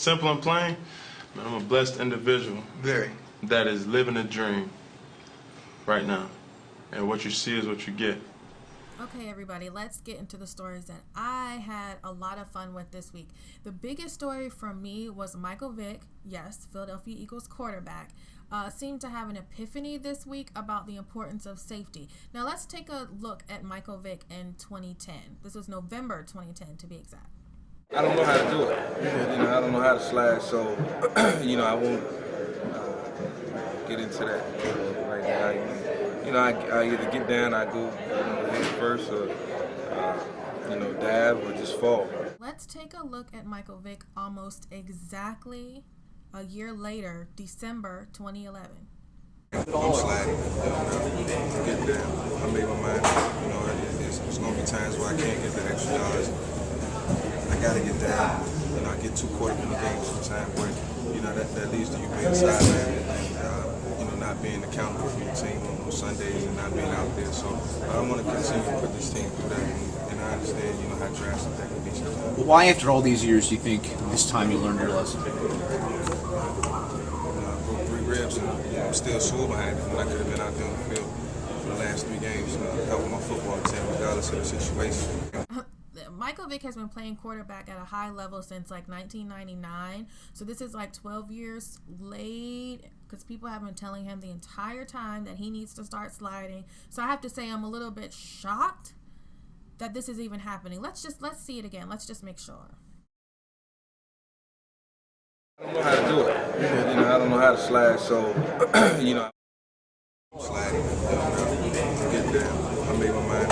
Simple and plain, man, I'm a blessed individual. Very. That is living a dream right now. And what you see is what you get. Okay, everybody, let's get into the stories that I had a lot of fun with this week. The biggest story for me was Michael Vick, yes, Philadelphia Eagles quarterback, seemed to have an epiphany this week about the importance of safety. Now, let's take a look at Michael Vick in 2010. This was November 2010, to be exact. I don't know how to do it. I don't know how to slide, so, I won't get into that right now. I either get down, I go head first, or, dive, or just fall. Let's take a look at Michael Vick almost exactly a year later, December 2011. I'm sliding, get down. I made my mind, there's going to be times where I can't get the extra yards. I got to get down. I get too caught up in the game sometimes where, that leads to you being sidelined and, not being accountable for your team on Sundays and not being out there. So I want to continue to put this team through that, and I understand, how drastic that can be sometimes. Why, after all these years, do you think this time you learned your lesson? I broke 3 ribs, and I'm still sore behind it when I could have been out there on the field for the last 3 games, helping my football team regardless of the situation. Michael Vick has been playing quarterback at a high level since like 1999. So this is like 12 years late because people have been telling him the entire time that he needs to start sliding. So I have to say I'm a little bit shocked that this is even happening. Let's see it again. Let's just make sure. I don't know how to do it. I don't know how to slide, so, sliding, get down. I made my mind,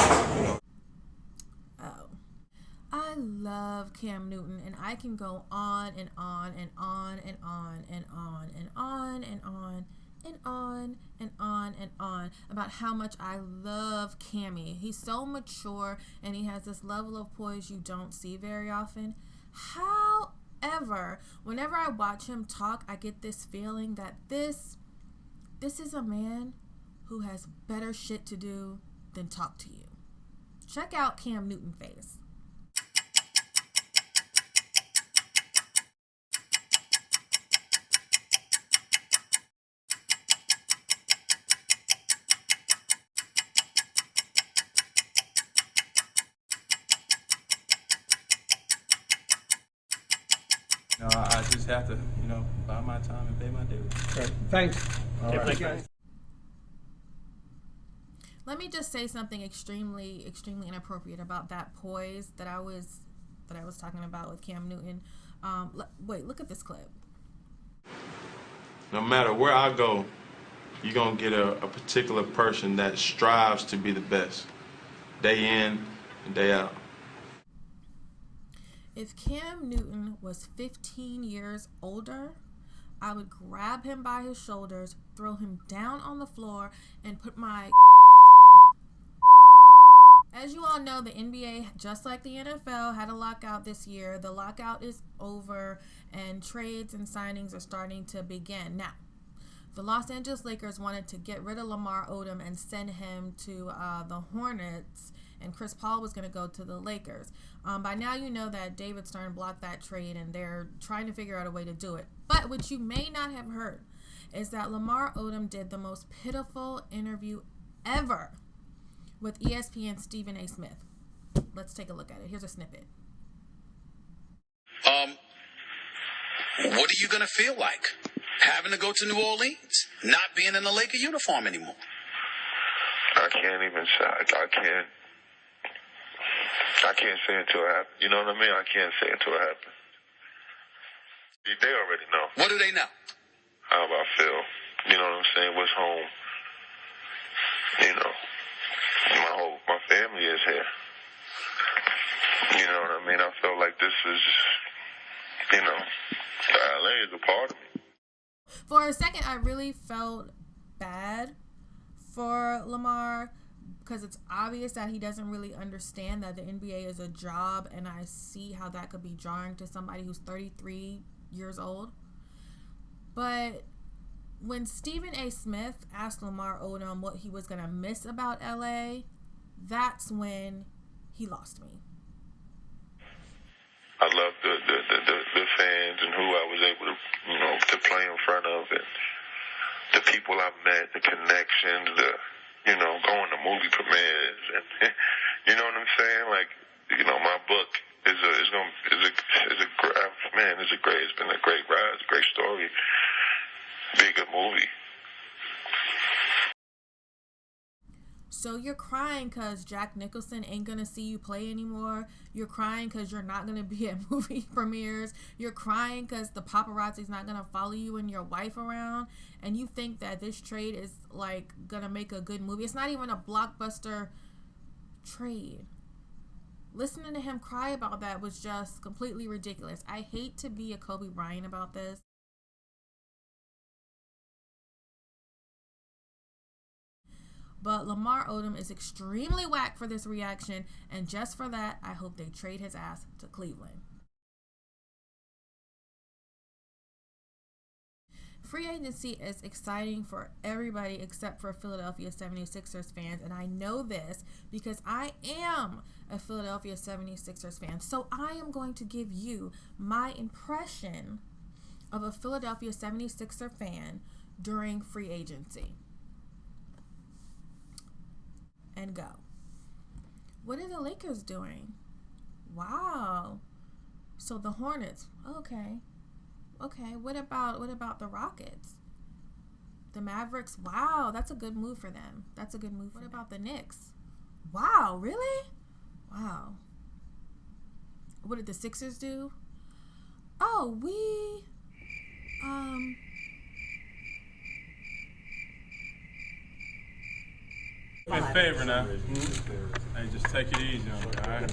I love Cam Newton, and I can go on and on and on and on and on and on and on and on and on and on about how much I love Cammy. He's so mature, and he has this level of poise you don't see very often. However, whenever I watch him talk, I get this feeling that this is a man who has better shit to do than talk to you. Check out Cam Newton face. I just have to, buy my time and pay my dues. Okay. Thanks. All right. Let me just say something extremely, extremely inappropriate about that poise that I was talking about with Cam Newton. Wait, look at this clip. No matter where I go, you're going to get a particular person that strives to be the best, day in and day out. If Cam Newton was 15 years older, I would grab him by his shoulders, throw him down on the floor, and put my... As you all know, the NBA, just like the NFL, had a lockout this year. The lockout is over, and trades and signings are starting to begin. Now, the Los Angeles Lakers wanted to get rid of Lamar Odom and send him to the Hornets, and Chris Paul was going to go to the Lakers. By now, you know that David Stern blocked that trade, and they're trying to figure out a way to do it. But what you may not have heard is that Lamar Odom did the most pitiful interview ever with ESPN Stephen A. Smith. Let's take a look at it. Here's a snippet. What are you going to feel like? Having to go to New Orleans? Not being in the Laker uniform anymore? I can't even say. I can't say until it happens. You know what I mean? I can't say until it happens. They already know. What do they know? How I feel. You know what I'm saying? What's home? My family is here. You know what I mean? I feel like this is, LA is a part of me. For a second, I really felt bad for Lamar because it's obvious that he doesn't really understand that the NBA is a job, and I see how that could be jarring to somebody who's 33 years old. But when Stephen A. Smith asked Lamar Odom what he was going to miss about LA, that's when he lost me. I love the fans and who I was able to, to play in front of, and the people I met, the connections, going to movie premieres, and you know what I'm saying? Like, my book it's been a great ride, it's a great story, be a good movie. So you're crying because Jack Nicholson ain't going to see you play anymore. You're crying because you're not going to be at movie premieres. You're crying because the paparazzi's not going to follow you and your wife around. And you think that this trade is like going to make a good movie. It's not even a blockbuster trade. Listening to him cry about that was just completely ridiculous. I hate to be a Kobe Bryant about this. But Lamar Odom is extremely whack for this reaction, and just for that, I hope they trade his ass to Cleveland. Free agency is exciting for everybody except for Philadelphia 76ers fans, and I know this because I am a Philadelphia 76ers fan. So I am going to give you my impression of a Philadelphia 76er fan during free agency. And go. What are the Lakers doing? Wow. So the Hornets. Okay. What about the Rockets? The Mavericks. Wow, that's a good move for them. What about the Knicks? Wow, really? Wow. What did the Sixers do? Oh, we In favor now. Hey, just take it easy on me, all right?